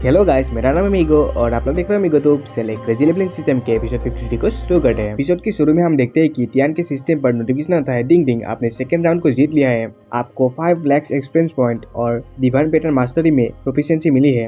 Hello guys, मेरा नाम है मीगो और आप लोग देख रहे हो मीगो तो सेलेक्ट क्रेजी लेबलिंग सिस्टम के एपिसोड 53 को शुरू करते हैं। एपिसोड के शुरू में हम देखते हैं कि तियान के सिस्टम पर नोटिफिकेशन आता है, डिंग डिंग, आपने सेकंड राउंड को जीत लिया है। आपको 5 लाख एक्सपीरियंस पॉइंट और डिवाइन पैटर्न मास्टरी में प्रोफिशिएंसी मिली है।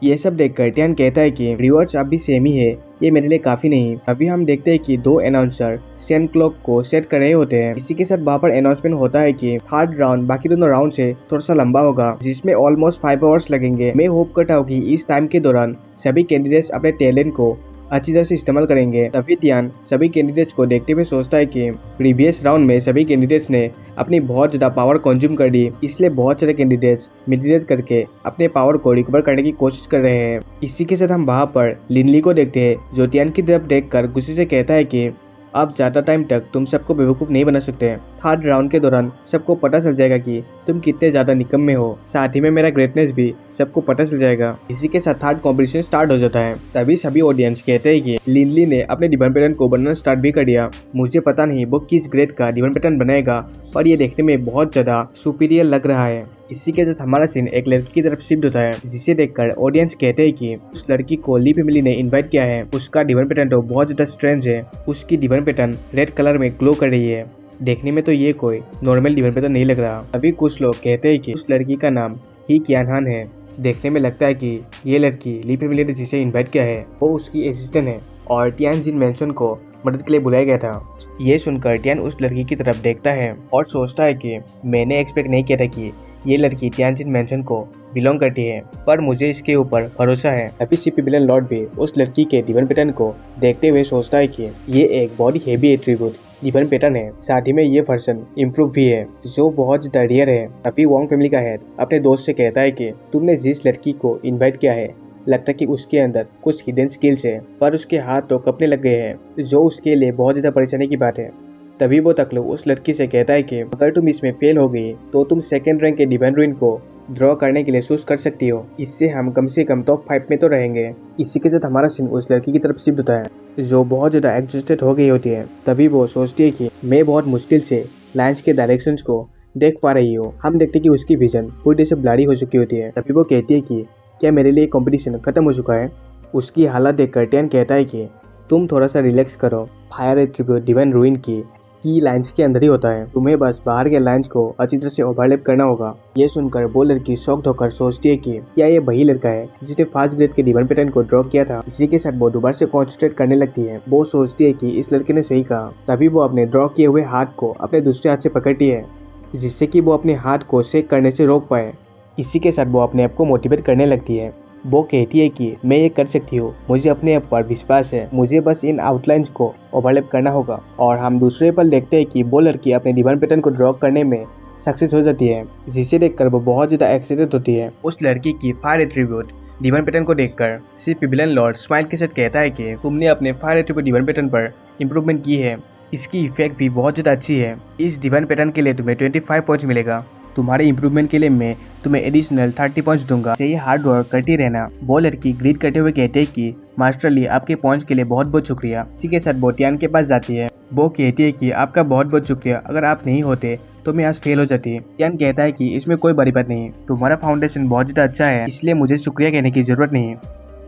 ये सब देखकर तियान कहता है कि रिवॉर्ड्स अब भी सेम ही है, ये मेरे लिए काफी नहीं। अभी हम देखते हैं कि दो अनाउंसर स्टैंड क्लॉक को सेट कर रहे होते हैं। इसी के साथ वहाँ पर अनाउंसमेंट होता है कि थर्ड राउंड बाकी दोनों राउंड से थोड़ा सा लंबा होगा, जिसमें ऑलमोस्ट 5 आवर्स लगेंगे। मैं होप करता हूँ कि इस टाइम के दौरान सभी कैंडिडेट्स अपने टैलेंट को अच्छी तरह से इस्तेमाल करेंगे। तभी तियान सभी कैंडिडेट्स को देखते हुए सोचता है कि प्रीवियस राउंड में सभी कैंडिडेट्स ने अपनी बहुत ज्यादा पावर कंज्यूम कर दी, इसलिए बहुत सारे कैंडिडेट्स मेडिटेट करके अपने पावर को रिकवर करने की कोशिश कर रहे हैं। इसी के साथ हम वहाँ पर लिनली को देखते हैं, जो तियान की तरफ देखकर गुस्से से कहता है कि अब ज्यादा टाइम तक तुम सबको बेवकूफ नहीं बना सकते। थर्ड राउंड के दौरान सबको पता चल जाएगा कि तुम कितने ज्यादा निकम्मे हो, साथ ही में मेरा ग्रेटनेस भी सबको पता चल जाएगा। इसी के साथ थर्ड कंपटीशन स्टार्ट हो जाता है। तभी सभी ऑडियंस कहते हैं कि लिनली ने अपने डिवाइन पैटर्न को बनाना स्टार्ट भी कर दिया। मुझे पता नहीं वो किस ग्रेड का डिवाइन पैटर्न बनाएगा, पर ये देखने में बहुत ज्यादा सुपीरियर लग रहा है। इसी के साथ हमारा सीन एक लड़की की तरफ शिफ्ट होता है, जिसे देखकर ऑडियंस कहते हैं कि उस लड़की को ली फैमिली ने इनवाइट किया है। उसका डिवाइन पैटर्न तो बहुत ज्यादा स्ट्रेंज है, उसकी डिवाइन पैटर्न रेड कलर में ग्लो कर रही है। देखने में तो ये कोई नॉर्मल डिवाइन पैटर्न नहीं लग रहा। अभी कुछ लोग कहते हैं कि उस लड़की का नाम ही क्यानहान है। देखने में लगता है कि ये लड़की ली फैमिली ने जिसे इन्वाइट किया है वो उसकी असिस्टेंट है और तियानजिन मैंशन को मदद के लिए बुलाया गया था। ये सुनकर तियान उस लड़की की तरफ देखता है और सोचता है कि मैंने एक्सपेक्ट नहीं किया था कि ये लड़की तियानजिन मैंशन को बिलोंग करती है, पर मुझे इसके ऊपर भरोसा है। अभी सीपी विलन लॉर्ड भी उस लड़की के डिवाइन पैटर्न को देखते हुए सोचता है कि ये एक बहुत ही हेवी एट्रीब्यूट डिवाइन पैटर्न है, साथ ही में ये वर्जन इम्प्रूव भी है, जो बहुत ज्यादा रेयर है। अभी वोंग फैमिली का हेड अपने दोस्त से कहता है कि तुमने जिस लड़की को इन्वाइट किया है, लगता है कि उसके अंदर कुछ हिडन स्किल्स है, पर उसके हाथ तो कपने लग गए हैं, जो उसके लिए बहुत ज्यादा परेशानी की बात है। तभी वो तकलुफ उस लड़की से कहता है कि अगर तुम इसमें फेल हो गई तो तुम सेकंड रैंक के डिवाइन रूइन को ड्रॉ करने के लिए चूज कर सकती हो। इससे हम कम से कम टॉप 5 में तो रहेंगे। इसी के साथ हमारा सीन उस लड़की की तरफ शिफ्ट होता है, जो बहुत ज्यादा एग्जॉस्टेड हो गई होती है। तभी वो सोचती है कि मैं बहुत मुश्किल से लाइन्स के डायरेक्शंस को देख पा रही हूँ। हम देखते कि उसकी विजन पूरी तरह से ब्लरी हो चुकी होती है। तभी वो कहती है कि क्या मेरे लिए कंपटीशन खत्म हो चुका है। उसकी हालत देखकर टियान कहता है कि तुम थोड़ा सा रिलैक्स करो, फायर एट्रीब्यूट डिवाइन रूइन की लाइन्स के अंदर ही होता है, तुम्हें बस बाहर के लाइन्स को अच्छी तरह से ओवरलैप करना होगा। ये सुनकर वो लड़की शॉक्ड होकर सोचती है कि क्या ये वही लड़का है जिसने फर्स्ट ग्रेड के डिवाइन पैटर्न को ड्रॉ किया था। इसी के साथ वो दोबारा से कॉन्सेंट्रेट करने लगती है। वो सोचती है कि इस लड़के ने सही कहा। तभी वो अपने ड्रॉ किए हुए हाथ को अपने दूसरे हाथ से पकड़ती है, जिससे कि वो अपने हाथ को शेक करने से रोक पाए। इसी के साथ वो अपने आप को मोटिवेट करने लगती है। वो कहती है कि मैं ये कर सकती हूँ, मुझे अपने आप पर विश्वास है, मुझे बस इन आउटलाइंस को ओवरलैप करना होगा। और हम दूसरे पल देखते हैं कि वो लड़की अपने डिवाइन पैटर्न को ड्रॉ करने में सक्सेस हो जाती है, जिसे देखकर वो बहुत ज़्यादा एक्साइटेड होती है। उस लड़की की फायर एट्रीब्यूट डिवाइन पैटर्न को देखकर सिर्फ विलन लॉर्ड स्माइल के साथ कहता है कि तुमने अपने फायर एट्रीब्यूट डिवाइन पैटर्न पर इम्प्रूवमेंट की है, इसकी इफेक्ट भी बहुत ज़्यादा अच्छी है। इस डिवाइन पैटर्न के लिए तुम्हें 25 पॉइंट्स मिलेगा। तुम्हारे इम्प्रूवमेंट के लिए मैं तुम्हें एडिशनल 30 पॉइंट्स दूंगा। से ये हार्ड वर्क करती रहना। वो लड़की ग्रीड करते हुए कहते हैं कि मास्टर ली, आपके पॉइंट्स के लिए बहुत बहुत शुक्रिया। इसी के साथ वो तियान के पास जाती है। वो कहती है कि आपका बहुत बहुत शुक्रिया, अगर आप नहीं होते तो मैं आज फेल हो जाती। तियान कहता है कि इसमें कोई बड़ी बात नहीं, तुम्हारा फाउंडेशन बहुत ज़्यादा अच्छा है, इसलिए मुझे शुक्रिया कहने की जरूरत नहीं।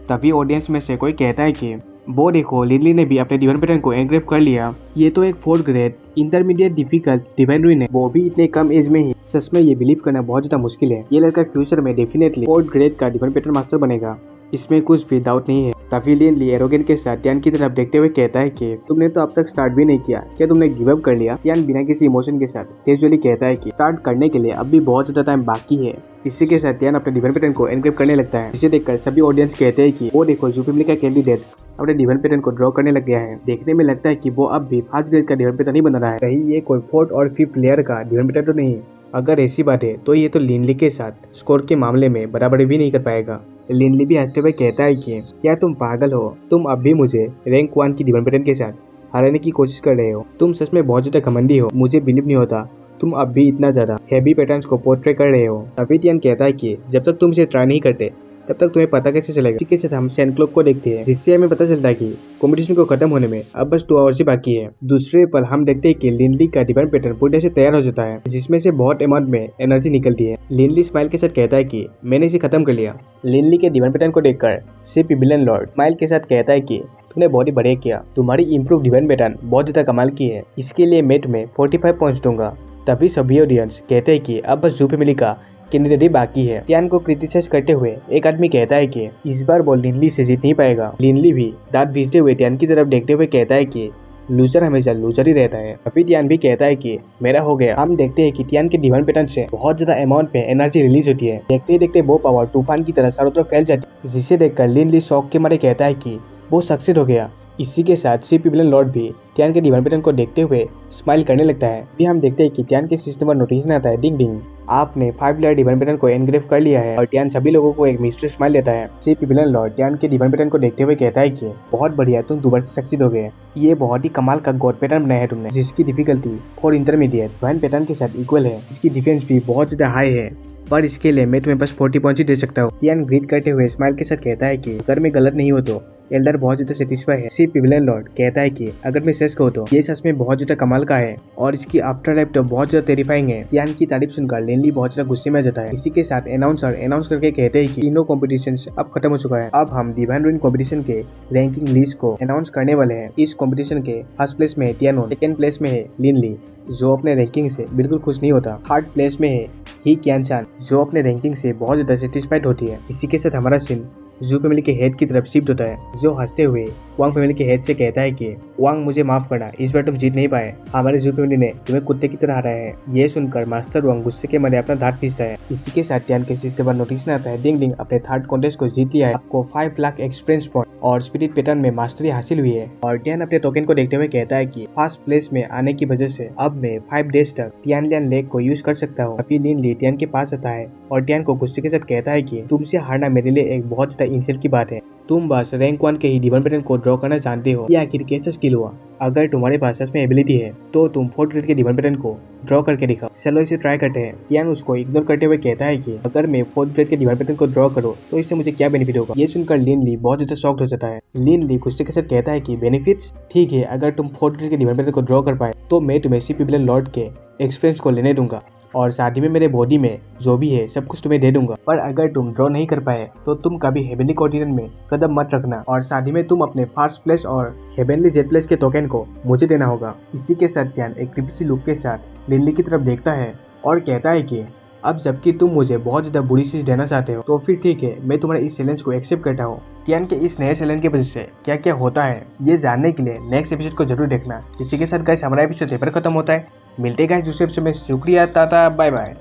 तभी ऑडियंस में से कोई कहता है कि वो देखो, लिनली ने भी अपने डिवाइन पैटर्न को एनग्रेव कर लिया। ये तो एक 4th grade intermediate difficult divine रूइन है, वो भी इतने कम एज में ही। सच में ये बिलीव करना बहुत ज्यादा मुश्किल है। ये लड़का फ्यूचर में डेफिनेटली 4th ग्रेड का डिवाइन पैटर्न मास्टर बनेगा, इसमें कुछ भी डाउट नहीं है। तभी लिनली एरोगेंट के साथ तियान की तरफ देखते हुए कहता है कि तुमने तो अब तक स्टार्ट भी नहीं किया, क्या तुमने गिव अप कर लिया। तियान बिना किसी इमोशन के साथ कैजुअली कहता है कि स्टार्ट करने के लिए अब भी बहुत ज्यादा टाइम बाकी है। इसी के साथ तियान अपने डिवाइन पैटर्न को एनग्रेव करने लगता है, जिसे देखकर सभी ऑडियंस कहते हैं कि वो देखो, जू फैमिली का कैंडिडेट अपने डिवाइन पैटर्न को ड्रॉ करने लग गया है। देखने में लगता है कि वो अब भी 5th ग्रेड का डिवाइन पैटर्न नहीं बना रहा है, कहीं ये कोई 4th और 5th लेयर का डिवाइन पैटर्न तो नहीं। अगर ऐसी बात है तो ये तो लिनली के साथ स्कोर के मामले में बराबरी भी नहीं कर पाएगा। लिनली भी हंसते हुए कहता है कि क्या तुम पागल हो, तुम अब भी मुझे रैंक 1 की डिवाइन पैटर्न के साथ हराने की कोशिश कर रहे हो। तुम सच में बहुत ज्यादा घमंडी हो, मुझे बिलीव नहीं होता तुम अब भी इतना ज्यादा हैवी पैटर्न्स को पोर्ट्रे कर रहे हो। तभी तियान कहता है कि जब तक तुम इसे ट्राई नहीं करते तब तक तुम्हें पता कैसे चलेगा? इसी के साथ हम सैन क्लॉक को देखते हैं, जिससे हमें पता चलता है कि कंपटीशन को खत्म होने में अब बस 2 आवर्स ही बाकी है। दूसरे पल हम देखते हैं कि लिनली का डिवाइन पैटर्न पूरी से तैयार हो जाता है, जिसमें से बहुत अमाउंट में एनर्जी निकलती है। लिनली स्माइल के साथ कहता है कि मैंने इसे खत्म कर लिया। लिनली के डिवाइन पैटर्न को देखकर सिप विलन लॉर्ड स्माइल के साथ कहता है कि तुमने बहुत ही बढ़िया किया, तुम्हारी इम्प्रूव डिवाइन पैटर्न बहुत ज्यादा कमाल की है, इसके लिए मैं तुम्हें 45 पॉइंट्स दूंगा। तभी सभी ऑडियंस कहते हैं कि अब बस जू फैमिली का कैंडिडेट बाकी है। टियान को क्रिटिसाइज करते हुए एक आदमी कहता है कि इस बार वो लिनली से जीत नहीं पाएगा। लिनली भी दांत भींचते हुए टियान की तरफ देखते हुए कहता है कि लूजर हमेशा लूजर ही रहता है। अभी टियान भी कहता है कि मेरा हो गया। हम देखते हैं कि टियान के डिवाइन पैटर्न से बहुत ज्यादा अमाउंट में एनर्जी रिलीज होती है। देखते ही देखते वो पावर तूफान की तरह चारों तरफ फैल जाती है, जिसे देखकर लिनली शॉक के मारे कहता है कि वो सक्सेस हो गया। इसी के साथ सिप विलन लॉर्ड भी टियान के डिवाइन पैटर्न को देखते हुए स्माइल करने लगता है। अभी हम देखते हैं कि टियान के सिस्टम पर नोटिफिकेशन आता है, डिंग डिंग, आपने 5 लेयर डिवाइन पैटर्न को एनग्रेव कर लिया है। और टियान सभी लोगों को एक मिस्ट्री स्माइल देता है। सिप विलन लॉर्ड टियान के डिवाइन पैटर्न को देखते हुए कहता है कि बहुत बढ़िया, तुम दोबारा से सक्सेस हो गए। ये बहुत ही कमाल का गॉड पैटर्न बनाया है तुमने, जिसकी डिफिकल्टी 4 इंटरमीडिएट डिवाइन पैटर्न के साथ इक्वल है। इसकी डिफेंस भी बहुत ज्यादा हाई है, पर इसके लिए मैं तुम्हें बस 40 पॉइंट्स ही दे सकता हूँ। टियान ग्रीट करते हुए स्माइल के साथ कहता है कि अगर मैं गलत नहीं हो तो एल्डर बहुत ज्यादा सेटिस्फाई है। सिप विलन लॉर्ड कहता है कि अगर मैं सच कहूँ तो ये सच में बहुत ज्यादा कमाल का है और इसकी आफ्टर लाइफ तो बहुत ज्यादा टेरिफाइंग है। टियान की तारीफ सुनकर लिनली बहुत ज्यादा गुस्से में आ जाता है। इसी के साथ अनाउंसर अनाउंस करके कहते हैं कि तीनों कॉम्पिटिशन अब खत्म हो चुका है। अब हम डिवाइन रूइन कॉम्पिटिशन के रैंकिंग लिस्ट को अनाउंस करने वाले हैं। इस कॉम्पिटिशन के फर्स्ट प्लेस में है टियानो, सेकेंड प्लेस में है लिनली जो अपने रैंकिंग से बिल्कुल खुश नहीं होता, थर्ड प्लेस में है ही क्यानचान जो अपने रैंकिंग से बहुत ज्यादा सेटिस्फाइड होती है। इसी के साथ हमारा सीन जू फैमिली के हेड की तरफ शिफ्ट होता है, जो हंसते हुए वांग फैमिली के हेड से कहता है कि वांग मुझे माफ करना, इस बार तुम जीत नहीं पाए, हमारे जू फैमिली ने तुम्हें कुत्ते की तरह हराया है। ये सुनकर मास्टर वांग गुस्से के मारे अपना दांत पीसता है। इसी के साथ टियान के सिस्टम पर नोटिस आता है, डिंग डिंग, अपने थर्ड कॉन्टेस्ट को जीत लिया है, आपको 5 लाख एक्सपीरियंस पॉइंट और स्पिरिट पैटर्न में मास्टरी हासिल हुई है। और टियान अपने टोकन को देखते हुए कहता है कि फर्स्ट प्लेस में आने की वजह से अब मैं 5 डेज तक टियानलियन लेक को यूज कर सकता हूँ। अभी लिनली टियान के पास आता है और टियान को गुस्से के साथ कहता है कि तुमसे हारना मेरे लिए एक बहुत ज्यादा इंसल्ट की बात है, तुम बस रैंक 1 के ही डिवाइन पैटर्न को ड्रॉ करना जानते हो, ये आखिर कैसा स्किल हुआ? अगर तुम्हारे पास सच में एबिलिटी है तो तुम 4th ग्रेड के डिवाइन पैटर्न को ड्रॉ करके दिखाओ, चलो इसे ट्राई करते हैं। टियान उसको इग्नोर करते हुए कहता है कि अगर मैं 4th ग्रेड के डिवाइन पैटर्न को ड्रॉ करूं तो इससे मुझे क्या बेनिफिट होगा? ये सुनकर लिनली बहुत ज्यादा शॉक्ड हो जाता है। लिनली गुस्से के साथ कहता है कि बेनिफिट्स? ठीक है, अगर तुम 4th ग्रेड के डिवाइन पैटर्न को ड्रॉ कर पाए तो मैं तुम्हें सिप विलन लॉर्ड के एक्सपीरियंस को लेने दूंगा और साथ ही में मेरे बॉडी में जो भी है सब कुछ तुम्हें दे दूंगा। पर अगर तुम ड्रॉ नहीं कर पाए तो तुम कभी हेवनली कॉन्टिनेंट में कदम मत रखना और साथ ही में तुम अपने फर्स्ट प्लेस और हेवनली जेड प्लेस के टोकन को मुझे देना होगा। इसी के साथ टियान एक क्रिपी सी लुक के साथ लिनली की तरफ देखता है और कहता है कि अब जबकि तुम मुझे बहुत ज्यादा बुरी चीज देना चाहते हो तो फिर ठीक है, मैं तुम्हारे इस चैलेंज को एक्सेप्ट करता हूँ। टियान के इस नए चैलेंज की वजह से क्या क्या होता है ये जानने के लिए नेक्स्ट एपिसोड को जरूर देखना। इसी के साथ गाइस हमारा एपिसोड यहीं पर खत्म होता है। मिलते गाइस दूसरे एपिसोड में। शुक्रिया, टाटा, बाय बाय।